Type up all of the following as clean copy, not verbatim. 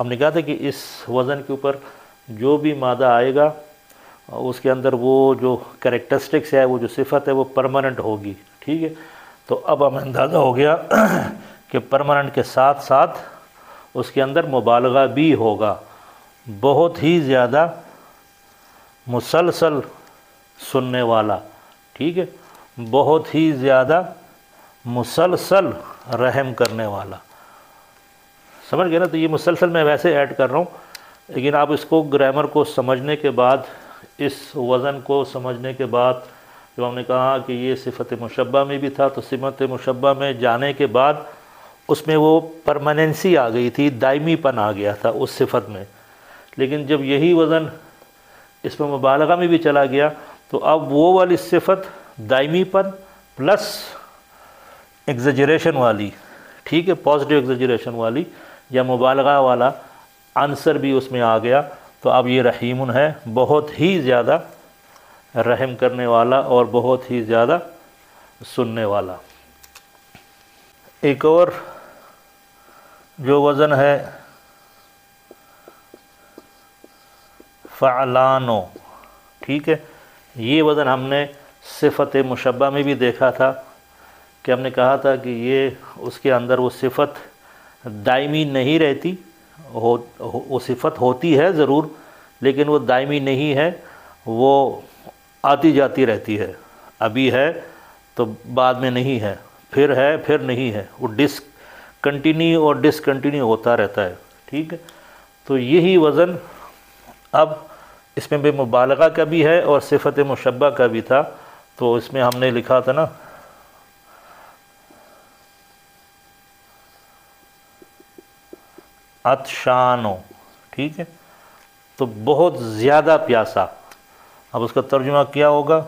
ہم نے کہا تھا کہ اس وزن کے اوپر جو بھی مادہ آئے گا اس کے اندر وہ جو کریکٹرسٹکس ہے، وہ جو صفت ہے، وہ پرماننٹ ہوگی، ٹھیک ہے۔ تو اب ہمیں اندازہ ہو گیا کہ پرماننٹ کے ساتھ ساتھ اس کے اندر مبالغہ بھی ہوگا، بہت ہی زیادہ مسلسل سننے والا، ٹھیک ہے، بہت ہی زیادہ مسلسل رحم کرنے والا، سمجھ گئے نا؟ تو یہ مسلسل میں ویسے ایڈ کر رہا ہوں، لیکن آپ اس کو گرامر کو سمجھنے کے بعد، اس وزن کو سمجھنے کے بعد، جب ہم نے کہا کہ یہ صفت مشبہ میں بھی تھا، تو صفت مشبہ میں جانے کے بعد اس میں وہ پرماننسی آ گئی تھی، دائمی پن آ گیا تھا اس صفت میں، لیکن جب یہی وزن اس میں مبالغہ میں بھی چلا گیا تو اب وہ والی صفت دائمی پن پلس ایگزیجریشن والی، ٹھیک ہے، پازیٹیو ایگزیجریشن والی یا مبالغہ والا عنصر بھی اس میں آ گیا، تو اب یہ رحیم ہے، بہت ہی زیادہ رحم کرنے والا اور بہت ہی زیادہ سننے والا۔ ایک اور جو وزن ہے فعلانو، ٹھیک ہے، یہ وزن ہم نے صفت مشبہ میں بھی دیکھا تھا کہ ہم نے کہا تھا کہ یہ اس کے اندر وہ صفت دائمی نہیں رہتی، وہ صفت ہوتی ہے ضرور لیکن وہ دائمی نہیں ہے، وہ آتی جاتی رہتی ہے، ابھی ہے تو بعد میں نہیں ہے، پھر ہے پھر نہیں ہے، وہ کنٹینیو اور ڈسکنٹینیو ہوتا رہتا ہے، ٹھیک ہے۔ تو یہی وزن اب اس میں بے مبالغہ کا بھی ہے اور صفت مشبہ کا بھی تھا، تو اس میں ہم نے لکھا تھا نا عطشانو، ٹھیک ہے، تو بہت زیادہ پیاسا۔ اب اس کا ترجمہ کیا ہوگا؟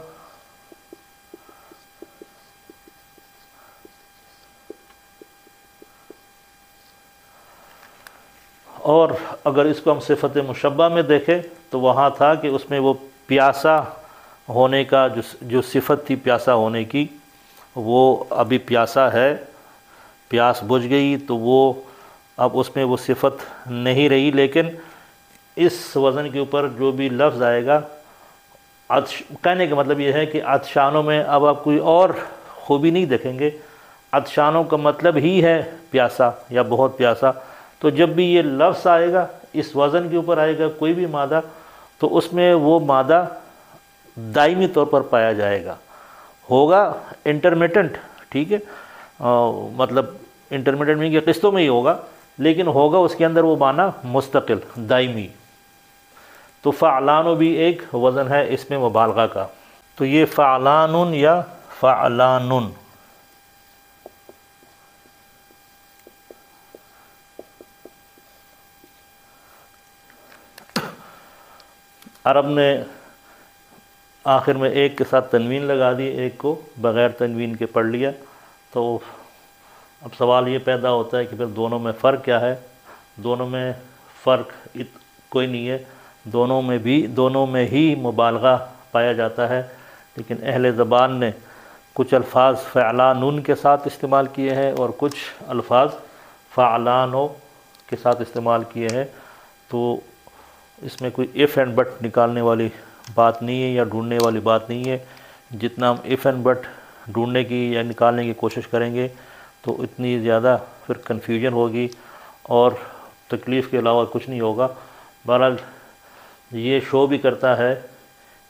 اور اگر اس کو ہم صفت مشبہ میں دیکھیں تو وہاں تھا کہ اس میں وہ پیاسا ہونے کا جو صفت تھی، پیاسا ہونے کی، وہ ابھی پیاسا ہے، پیاس بجھ گئی تو وہ اب اس میں وہ صفت نہیں رہی، لیکن اس وزن کے اوپر جو بھی لفظ آئے گا، کہنے کا مطلب یہ ہے کہ عطشانوں میں اب آپ کوئی اور خوبی نہیں دیکھیں گے، عطشانوں کا مطلب ہی ہے پیاسا یا بہت پیاسا، تو جب بھی یہ لفظ آئے گا اس وزن کے اوپر آئے گا کوئی بھی مادہ، تو اس میں وہ مادہ دائمی طور پر پایا جائے گا، ہوگا انٹرمیٹنٹ، ٹھیک ہے، مطلب انٹرمیٹنٹ میں کہ قسطوں میں ہی ہوگا، لیکن ہوگا اس کے اندر وہ معنی مستقل، دائمی۔ تو فعلانو بھی ایک وزن ہے اس میں مبالغہ کا، تو یہ فعلانن یا فعلانن۔ عرب نے آخر میں ایک کے ساتھ تنوین لگا دی، ایک کو بغیر تنوین کے پڑھ لیا، تو اب سوال یہ پیدا ہوتا ہے کہ پھر دونوں میں فرق کیا ہے؟ دونوں میں فرق کوئی نہیں ہے، دونوں میں ہی مبالغہ پایا جاتا ہے، لیکن اہل زبان نے کچھ الفاظ فعلانن کے ساتھ استعمال کیے ہیں اور کچھ الفاظ فعلانو کے ساتھ استعمال کیے ہیں، تو اس میں کوئی ایف اینڈ بٹ نکالنے والی بات نہیں ہے یا ڈھونڈنے والی بات نہیں ہے، جتنا ہم ایف اینڈ بٹ ڈھونڈنے کی یا نکالنے کی کوشش کریں گے تو اتنی زیادہ پھر کنفیوژن ہوگی اور تکلیف کے علاوہ کچھ نہیں ہوگا۔ بہرحال یہ شو بھی کرتا ہے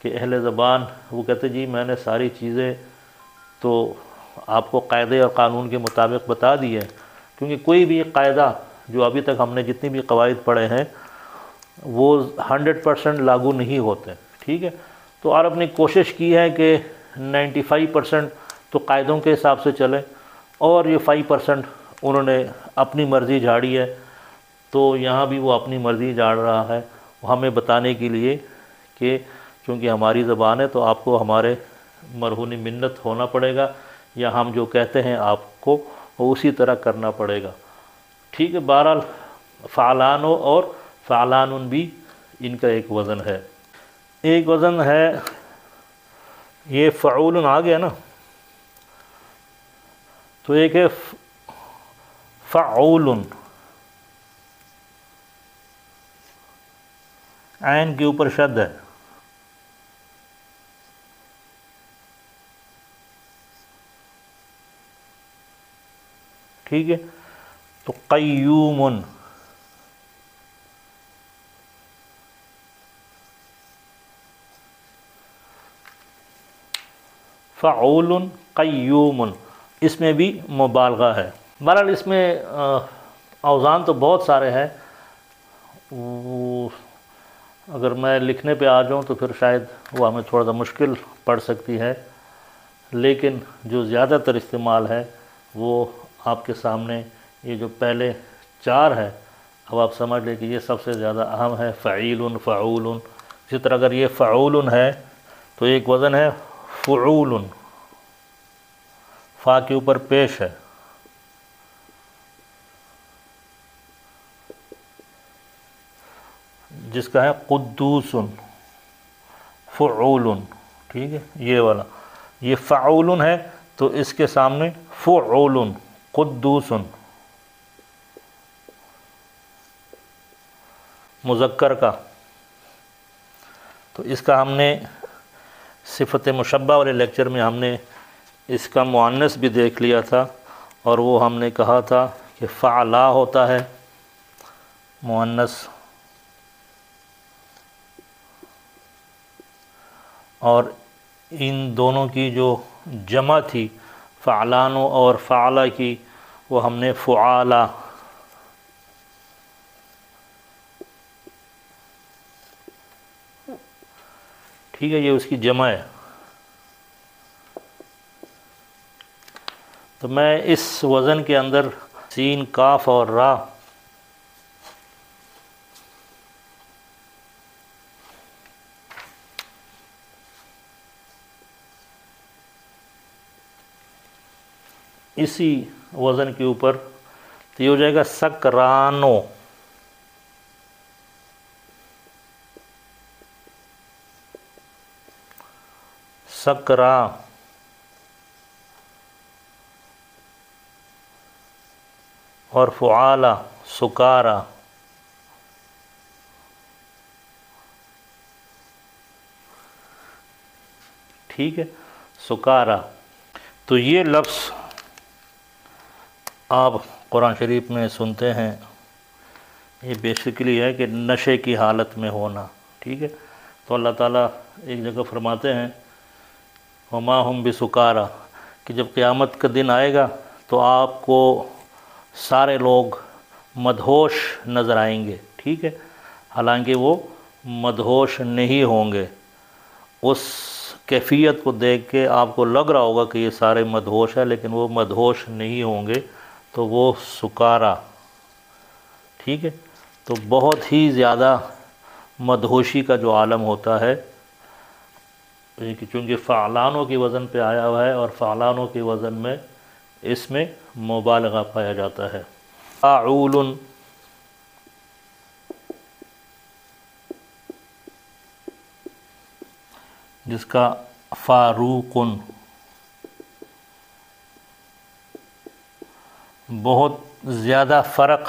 کہ اہل زبان وہ کہتے جی میں نے ساری چیزیں تو آپ کو قاعدے اور قانون کے مطابق بتا دی ہے، کیونکہ کوئی بھی قاعدہ جو ابھی تک ہم نے جتنی بھی قواعد پڑھے ہیں وہ 100% لاگو نہیں ہوتے، ٹھیک ہے، تو عرب نے کوشش کی ہے کہ 95% تو قاعدوں کے حساب سے چلے اور یہ 5% انہوں نے اپنی مرضی جھاڑی ہے، تو یہاں بھی وہ اپنی مرضی جھاڑ رہا ہے ہمیں بتانے کے لیے کہ چونکہ ہماری زبان ہے تو آپ کو ہمارے مرہون منت ہونا پڑے گا، یا ہم جو کہتے ہیں آپ کو اسی طرح کرنا پڑے گا، ٹھیک ہے۔ بہرحال فعلانو اور فعلانن بھی ان کا ایک وزن ہے۔ ایک وزن ہے یہ فعول آ گیا نا، تو ایک ہے فعول، عین کے اوپر شد ہے، ٹھیک ہے، تو قیوم، فعول قیوم، اس میں بھی مبالغہ ہے۔ بہرحال اس میں اوزان تو بہت سارے ہیں، اگر میں لکھنے پہ آ جاؤں تو پھر شاید وہ ہمیں تھوڑا سا مشکل پڑ سکتی ہے، لیکن جو زیادہ تر استعمال ہے وہ آپ کے سامنے یہ جو پہلے 4 ہے، اب آپ سمجھ لیں کہ یہ سب سے زیادہ اہم ہے، فعیل، فعول۔ اسی طرح اگر یہ فعول ہے تو ایک وزن ہے فعول، فا کے اوپر پیش ہے، جس کا ہے قدوس، فعول، ٹھیک ہے، یہ والا، یہ فعول ہے تو اس کے سامنے فعول، قدوس، مذکر کا، تو اس کا ہم نے صفت مشبہ والے لیکچر میں ہم نے اس کا مؤنث بھی دیکھ لیا تھا، اور وہ ہم نے کہا تھا کہ فعلا ہوتا ہے مؤنث، اور ان دونوں کی جو جمع تھی فعلانو اور فعلا کی، وہ ہم نے فعالا، ٹھیک ہے، یہ اس کی جمع ہے۔ تو میں اس وزن کے اندر سین، کاف اور را اسی وزن کے اوپر، تو یہ ہو جائے گا سکرانو، سکرا، اور فعالا، سکارا، ٹھیک ہے، سکارا۔ تو یہ لفظ آپ قرآن شریف میں سنتے ہیں، یہ بیسیکلی ہے کہ نشے کی حالت میں ہونا، ٹھیک ہے، تو اللہ تعالیٰ ایک جگہ فرماتے ہیں وما ہم بسکارا، کہ جب قیامت کا دن آئے گا تو آپ کو سارے لوگ مدہوش نظر آئیں گے، ٹھیک ہے، حالانکہ وہ مدہوش نہیں ہوں گے، اس کیفیت کو دیکھ کے آپ کو لگ رہا ہوگا کہ یہ سارے مدہوش ہیں، لیکن وہ مدہوش نہیں ہوں گے، تو وہ سکارا، ٹھیک ہے، تو بہت ہی زیادہ مدہوشی کا جو عالم ہوتا ہے، چونکہ فعلانوں کی وزن پہ آیا ہوا ہے، اور فعلانوں کی وزن میں اس میں مبالغہ پایا جاتا ہے۔ فاعول، جس کا فاروق، بہت زیادہ فرق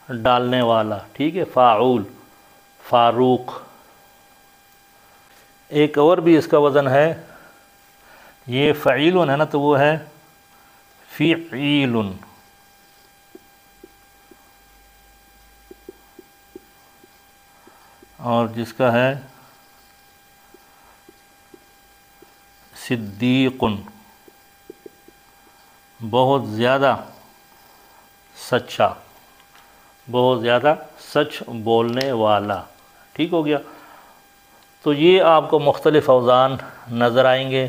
ڈالنے والا، ٹھیک ہے، فاعول، فاروق۔ ایک اور بھی اس کا وزن ہے، یہ فعیل ہے نا، تو وہ ہے فعیل، اور جس کا ہے صدیق، بہت زیادہ سچا، بہت زیادہ سچ بولنے والا، ٹھیک ہو گیا۔ تو یہ آپ کو مختلف اوزان نظر آئیں گے،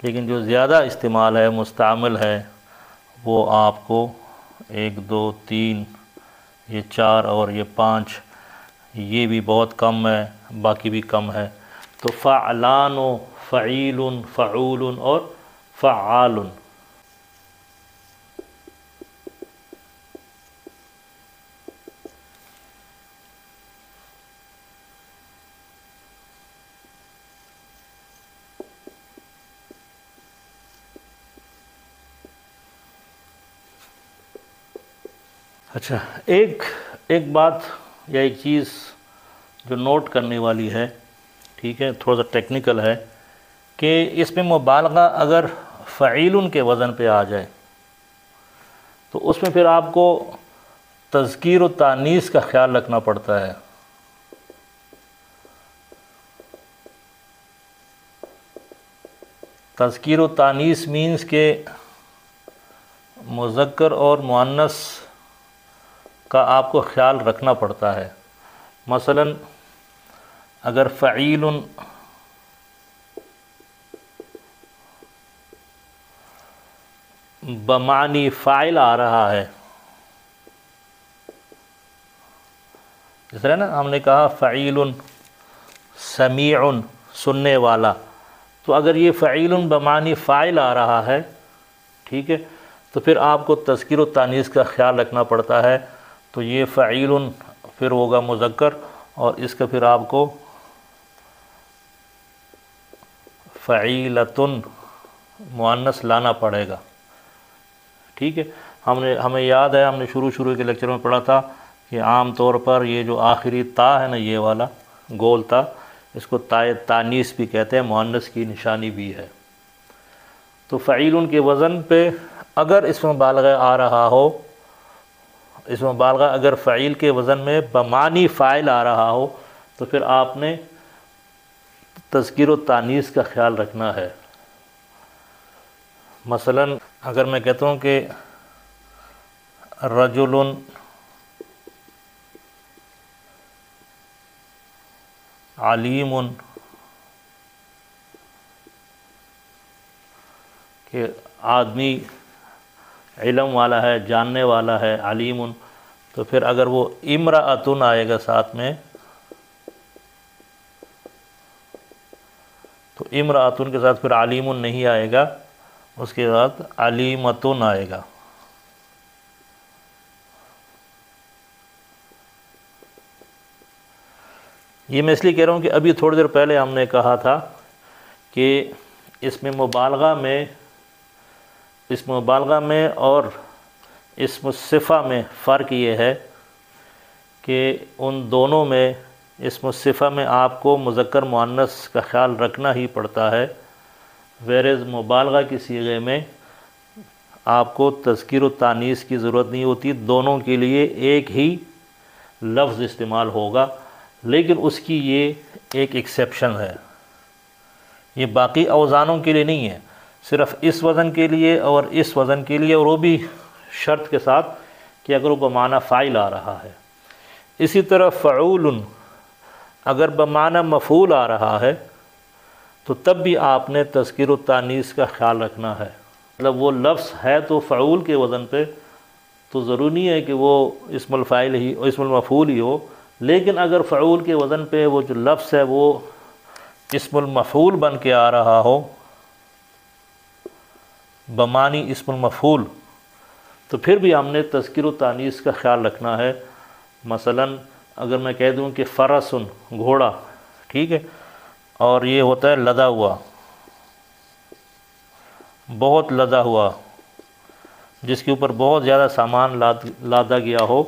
لیکن جو زیادہ استعمال ہے، مستعمل ہے، وہ آپ کو 1 2 3، یہ 4 اور یہ 5، یہ بھی بہت کم ہے، باقی بھی کم ہے۔ تو فعلان، فعیل، فعول اور فعال۔ اچھا، ایک بات یا ایک چیز جو نوٹ کرنے والی ہے، ٹھیک ہے، تھوڑا سا ٹیکنیکل ہے، کہ اس میں مبالغہ اگر فعیل کے وزن پہ آ جائے تو اس میں پھر آپ کو تذکیر و تانیث کا خیال رکھنا پڑتا ہے۔ تذکیر و تانیث مینز کہ مذکر اور مؤنث کا آپ کو خیال رکھنا پڑتا ہے۔ مثلا اگر فعیل بمعنی فاعل آ رہا ہے، جس طرح نا ہم نے کہا فعیل سمیع سننے والا، تو اگر یہ فعیل بمعنی فاعل آ رہا ہے، ٹھیک ہے، تو پھر آپ کو تذکیر و تانیث کا خیال رکھنا پڑتا ہے۔ تو یہ فعیل پھر ہوگا مذکر، اور اس کا پھر آپ کو فعیلۃ مؤنث لانا پڑے گا، ٹھیک ہے۔ ہمیں یاد ہے، ہم نے شروع کے لیکچر میں پڑھا تھا کہ عام طور پر یہ جو آخری تا ہے نا، یہ والا گول تا، اس کو تائے تانیث بھی کہتے ہیں، مؤنث کی نشانی بھی ہے۔ تو فعیل کے وزن پہ اگر اس میں مبالغہ آ رہا ہو، اس میں مبالغہ اگر فعیل کے وزن میں بمعنی فاعل آ رہا ہو، تو پھر آپ نے تذکیر و تانیث کا خیال رکھنا ہے۔ مثلا اگر میں کہتا ہوں کہ رجل علیم، کہ آدمی علم والا ہے، جاننے والا ہے، علیم، تو پھر اگر وہ امرأۃ آئے گا ساتھ میں، تو امرأۃ کے ساتھ پھر علیم نہیں آئے گا، اس کے بعد علیمۃ آئے گا۔ یہ میں اس لیے کہہ رہا ہوں کہ ابھی تھوڑی دیر پہلے ہم نے کہا تھا کہ اس میں مبالغہ میں اور اسم الصفہ میں فرق یہ ہے کہ ان دونوں میں، اسم الصفہ میں آپ کو مذکر مؤنث کا خیال رکھنا ہی پڑتا ہے، ویرز مبالغہ کی صیغے میں آپ کو تذکیر و تانیث کی ضرورت نہیں ہوتی، دونوں کے لیے ایک ہی لفظ استعمال ہوگا، لیکن اس کی یہ ایک ایکسیپشن ہے، یہ باقی اوزانوں کے لیے نہیں ہے، صرف اس وزن کے لیے اور اس وزن کے لیے، اور وہ بھی شرط کے ساتھ کہ اگر وہ بمعنی فاعل آ رہا ہے۔ اسی طرح فعول اگر بمعنی مفعول آ رہا ہے تو تب بھی آپ نے تذکیر و تانیث کا خیال رکھنا ہے۔ مطلب وہ لفظ ہے تو فعول کے وزن پہ، تو ضروری نہیں ہے کہ وہ اسم الفاعل ہی اور اسم المفعول ہی ہو، لیکن اگر فعول کے وزن پہ وہ جو لفظ ہے وہ اسم المفعول بن کے آ رہا ہو، بمعنی اسم المفعول، تو پھر بھی ہم نے تذکیر و تانیث کا خیال رکھنا ہے۔ مثلا اگر میں کہہ دوں کہ فرسن گھوڑا، ٹھیک ہے، اور یہ ہوتا ہے لدا ہوا، بہت لدا ہوا، جس کے اوپر بہت زیادہ سامان لادا گیا ہو،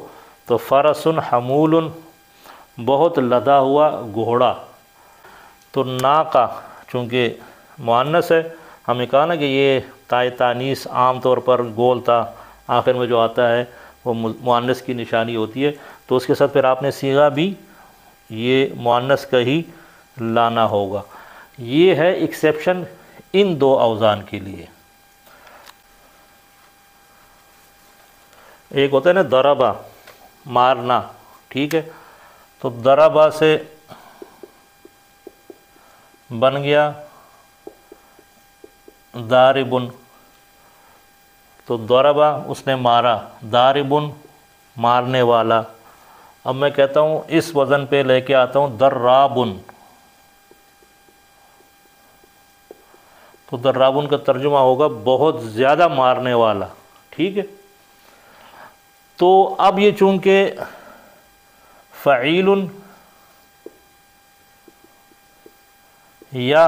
تو فرسن حمول، بہت لدا ہوا گھوڑا۔ تو ناقہ چونکہ مؤنث ہے، ہمیں کہا نا کہ یہ تائے تانیث عام طور پر گول تا آخر میں جو آتا ہے وہ مؤنث کی نشانی ہوتی ہے، تو اس کے ساتھ پھر آپ نے صیغہ بھی یہ مؤنث کا ہی لانا ہوگا۔ یہ ہے ایکسیپشن ان دو اوزان کے لیے۔ ایک ہوتا ہے نا ضربہ، مارنا، ٹھیک ہے، تو ضربہ سے بن گیا ضاربن، تو ضربہ اس نے مارا، ضاربن مارنے والا۔ اب میں کہتا ہوں اس وزن پہ لے کے آتا ہوں ضرابن، تو ضرابن کا ترجمہ ہوگا بہت زیادہ مارنے والا، ٹھیک ہے۔ تو اب یہ چونکہ فعیل یا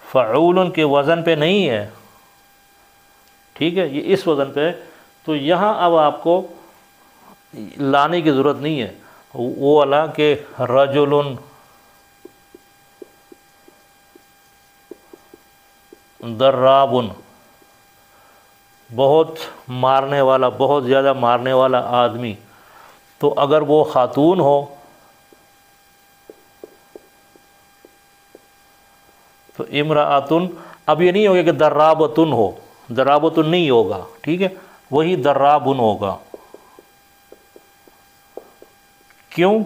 فعول کے وزن پہ نہیں ہے، ٹھیک ہے، یہ اس وزن پہ، تو یہاں اب آپ کو لانے کی ضرورت نہیں ہے، وہ والا کہ رجل ضراب، بہت مارنے والا، بہت زیادہ مارنے والا آدمی، تو اگر وہ خاتون ہو تو امرأۃن، اب یہ نہیں ہوگا کہ ضرابۃن ہو، ضرابۃن نہیں ہوگا، ٹھیک ہے، وہی ضرابن ہوگا۔ کیوں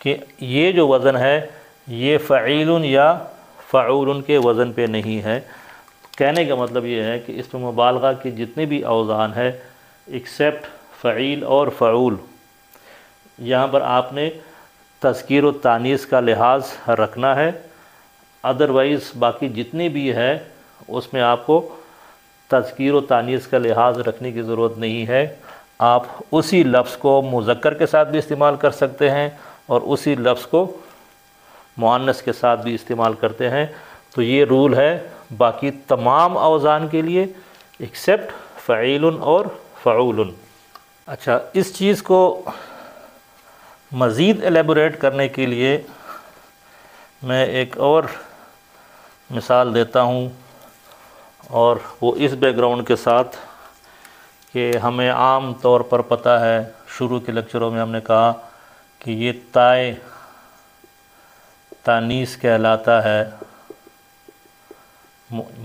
کہ یہ جو وزن ہے یہ فعیل یا فعول کے وزن پہ نہیں ہے۔ کہنے کا مطلب یہ ہے کہ اس میں مبالغہ کے جتنے بھی اوزان ہے ایکسیپٹ فعیل اور فعول، یہاں پر آپ نے تذکیر و تانیث کا لحاظ رکھنا ہے، ادروائز باقی جتنے بھی ہے اس میں آپ کو تذکیر و تانیث کا لحاظ رکھنے کی ضرورت نہیں ہے۔ آپ اسی لفظ کو مذکر کے ساتھ بھی استعمال کر سکتے ہیں اور اسی لفظ کو مؤنث کے ساتھ بھی استعمال کرتے ہیں۔ تو یہ رول ہے باقی تمام اوزان کے لیے ایکسیپٹ فعیل اور فعول۔ اچھا، اس چیز کو مزید ایلیبوریٹ کرنے کے لیے میں ایک اور مثال دیتا ہوں، اور وہ اس بیک گراؤنڈ کے ساتھ کہ ہمیں عام طور پر پتہ ہے، شروع کے لیکچروں میں ہم نے کہا کہ یہ تائے تانیث کہلاتا ہے،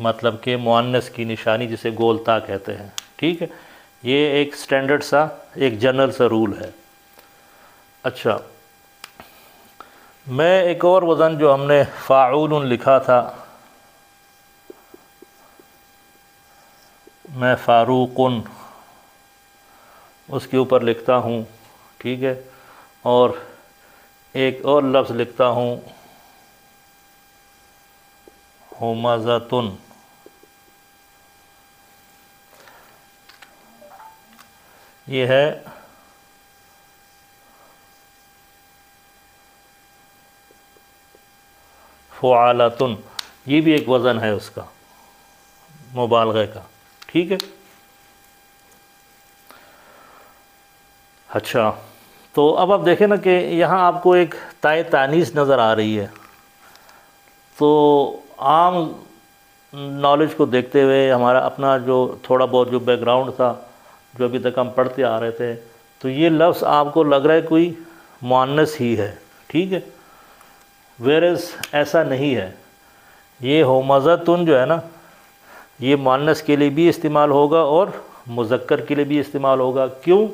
مطلب کہ مؤنث کی نشانی جسے گول تا کہتے ہیں، ٹھیک ہے، یہ ایک سٹینڈرڈ سا، ایک جنرل سا رول ہے۔ اچھا، میں ایک اور وزن جو ہم نے فاعول لکھا تھا، میں فاروقن اس کے اوپر لکھتا ہوں، ٹھیک ہے، اور ایک اور لفظ لکھتا ہوں ہمزتن، یہ ہے فعالتن، یہ بھی ایک وزن ہے اس کا، مبالغہ کا، ٹھیک ہے۔ اچھا، تو اب آپ دیکھیں نا کہ یہاں آپ کو ایک تائے تانیث نظر آ رہی ہے، تو عام نالج کو دیکھتے ہوئے ہمارا اپنا جو تھوڑا بہت جو بیک گراؤنڈ تھا، جو ابھی تک ہم پڑھتے آ رہے تھے، تو یہ لفظ آپ کو لگ رہا ہے کوئی مؤنث ہی ہے، ٹھیک ہے، ویرز ایسا نہیں ہے۔ یہ ہمزتن جو ہے نا، یہ مؤنث کے لیے بھی استعمال ہوگا اور مذکر کے لیے بھی استعمال ہوگا۔ کیوں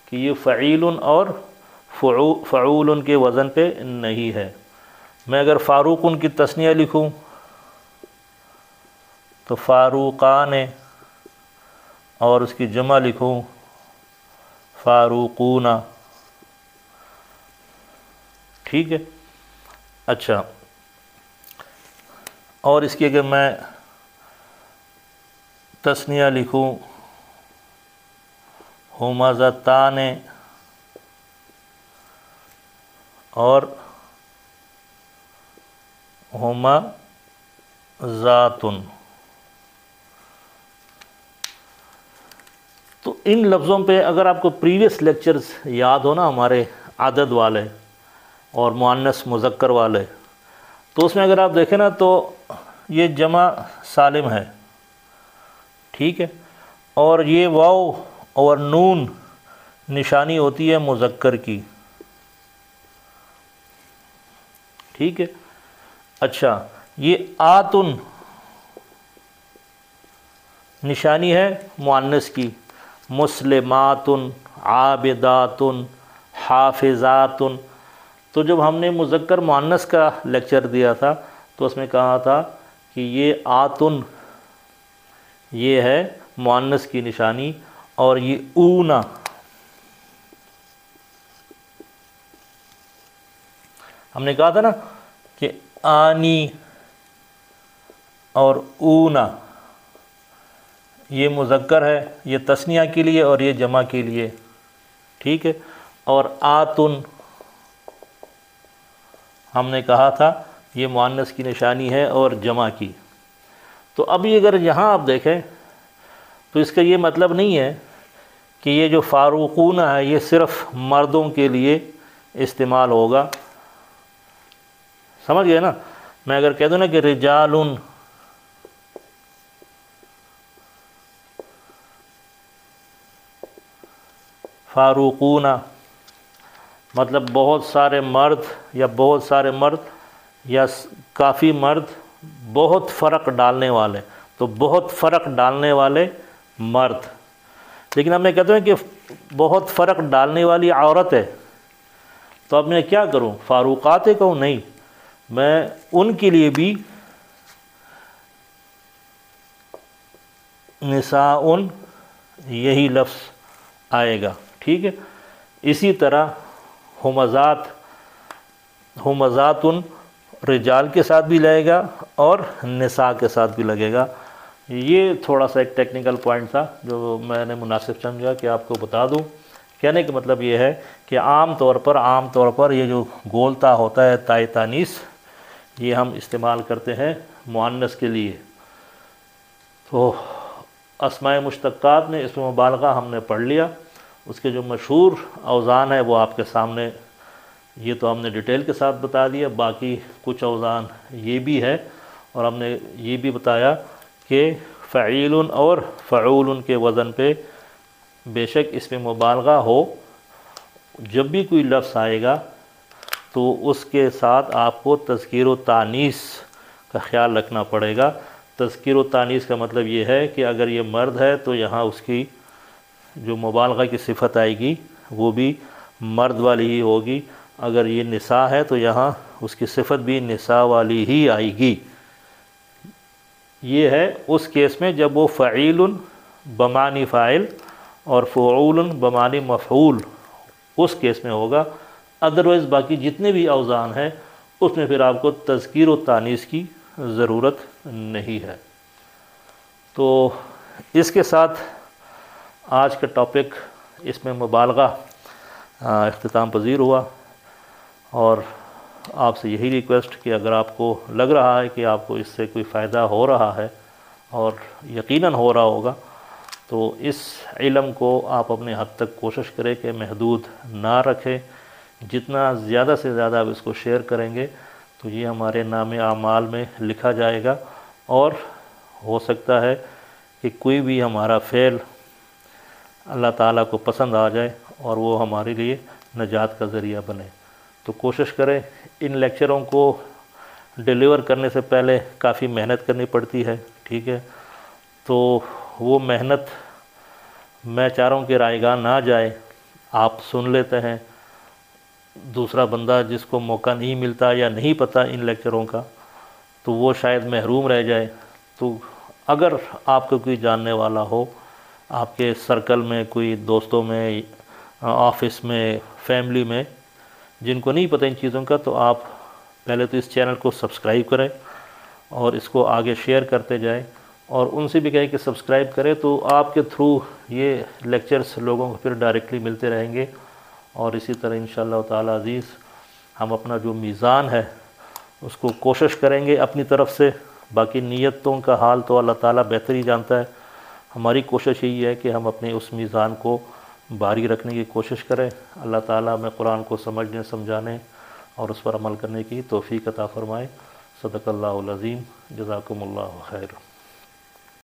کہ یہ فعیل اور فعول کے وزن پہ نہیں ہے۔ میں اگر فاروقن کی تثنیہ لکھوں تو فاروقان، اور اس کی جمع لکھوں فاروقون، ٹھیک ہے۔ اچھا، اور اس کی اگر میں تثنیہ لکھوں ہمزتان اور ہمزاتن، تو ان لفظوں پہ اگر آپ کو پریویس لیکچرز یاد ہو نا ہمارے عدد والے اور مؤنث مذکر والے، تو اس میں اگر آپ دیکھیں نا تو یہ جمع سالم ہے، ٹھیک ہے، اور یہ واو اور نون نشانی ہوتی ہے مذکر کی، ٹھیک ہے۔ اچھا، یہ آتن نشانی ہے مؤنث کی، مسلماتن، عابداتن، حافظاتن۔ تو جب ہم نے مذکر مؤنث کا لیکچر دیا تھا تو اس میں کہا تھا کہ یہ آتن یہ ہے مؤنث کی نشانی، اور یہ اونا ہم نے کہا تھا نا کہ آنی اور اونا یہ مذکر ہے، یہ تثنیہ کے لیے اور یہ جمع کے لیے، ٹھیک ہے، اور آتن ہم نے کہا تھا یہ مؤنث کی نشانی ہے اور جمع کی۔ تو ابھی اگر یہاں آپ دیکھیں تو اس کا یہ مطلب نہیں ہے کہ یہ جو فاروقون ہے یہ صرف مردوں کے لیے استعمال ہوگا. سمجھ گئے نا؟ میں اگر کہہ دوں نا کہ رجال فاروقون، مطلب بہت سارے مرد یا بہت سارے مرد یا کافی مرد بہت فرق ڈالنے والے، تو بہت فرق ڈالنے والے مرد. لیکن اب میں کہتا ہوں کہ بہت فرق ڈالنے والی عورت ہے، تو اب میں کیا کروں؟ فاروقات کہوں؟ نہیں، میں ان کے لیے بھی نساء یہی لفظ آئے گا. ٹھیک ہے. اسی طرح ہمزات رجال کے ساتھ بھی لگے گا اور نساء کے ساتھ بھی لگے گا. یہ تھوڑا سا ایک ٹیکنیکل پوائنٹ تھا جو میں نے مناسب سمجھا کہ آپ کو بتا دوں. کہنے کا مطلب یہ ہے کہ عام طور پر یہ جو گولتا ہوتا ہے تائے تانیث، یہ ہم استعمال کرتے ہیں مؤنث کے لیے. تو اسماء مشتقات میں اسم مبالغہ ہم نے پڑھ لیا. اس کے جو مشہور اوزان ہے وہ آپ کے سامنے، یہ تو ہم نے ڈیٹیل کے ساتھ بتا دیا. باقی کچھ اوزان یہ بھی ہے، اور ہم نے یہ بھی بتایا کہ فعیل اور فعول کے وزن پہ بے شک اسم مبالغہ ہو، جب بھی کوئی لفظ آئے گا تو اس کے ساتھ آپ کو تذکیر و تانیث کا خیال رکھنا پڑے گا. تذکیر و تانیث کا مطلب یہ ہے کہ اگر یہ مرد ہے تو یہاں اس کی جو مبالغہ کی صفت آئے گی وہ بھی مرد والی ہی ہوگی. اگر یہ نساء ہے تو یہاں اس کی صفت بھی نساء والی ہی آئے گی. یہ ہے اس کیس میں جب وہ فعیل بمعنی فاعل اور فعول بمعنی مفعول اس کیس میں ہوگا. ادروائز باقی جتنے بھی اوزان ہیں اس میں پھر آپ کو تذکیر و تانیث کی ضرورت نہیں ہے. تو اس کے ساتھ آج کا ٹاپک اس میں مبالغہ اختتام پذیر ہوا. اور آپ سے یہی ریکویسٹ کہ اگر آپ کو لگ رہا ہے کہ آپ کو اس سے کوئی فائدہ ہو رہا ہے، اور یقیناً ہو رہا ہوگا، تو اس علم کو آپ اپنے حد تک کوشش کریں کہ محدود نہ رکھیں. جتنا زیادہ سے زیادہ آپ اس کو شیئر کریں گے تو یہ ہمارے نام اعمال میں لکھا جائے گا، اور ہو سکتا ہے کہ کوئی بھی ہمارا فعل اللہ تعالیٰ کو پسند آ جائے اور وہ ہمارے لیے نجات کا ذریعہ بنے. تو کوشش کریں. ان لیکچروں کو ڈیلیور کرنے سے پہلے کافی محنت کرنی پڑتی ہے. ٹھیک ہے. تو وہ محنت میں چاہ رہا ہوں کہ رائے گاہ نہ جائے. آپ سن لیتے ہیں، دوسرا بندہ جس کو موقع نہیں ملتا یا نہیں پتہ ان لیکچروں کا تو وہ شاید محروم رہ جائے. تو اگر آپ کو کوئی جاننے والا ہو، آپ کے سرکل میں کوئی دوستوں میں، آفس میں، فیملی میں جن کو نہیں پتہ ان چیزوں کا، تو آپ پہلے تو اس چینل کو سبسکرائب کریں اور اس کو آگے شیئر کرتے جائیں، اور ان سے بھی کہیں کہ سبسکرائب کریں. تو آپ کے تھرو یہ لیکچرز لوگوں کو پھر ڈائریکٹلی ملتے رہیں گے. اور اسی طرح انشاءاللہ تعالی عزیز ہم اپنا جو میزان ہے اس کو کوشش کریں گے اپنی طرف سے. باقی نیتوں کا حال تو اللہ تعالیٰ بہتر ہی جانتا ہے. ہماری کوشش یہی ہے کہ ہم اپنے اس میزان کو باری رکھنے کی کوشش کریں. اللہ تعالیٰ ہمیں قرآن کو سمجھنے، سمجھانے اور اس پر عمل کرنے کی توفیق عطا فرمائے. صدق اللہ العظیم. جزاکم اللہ خیر.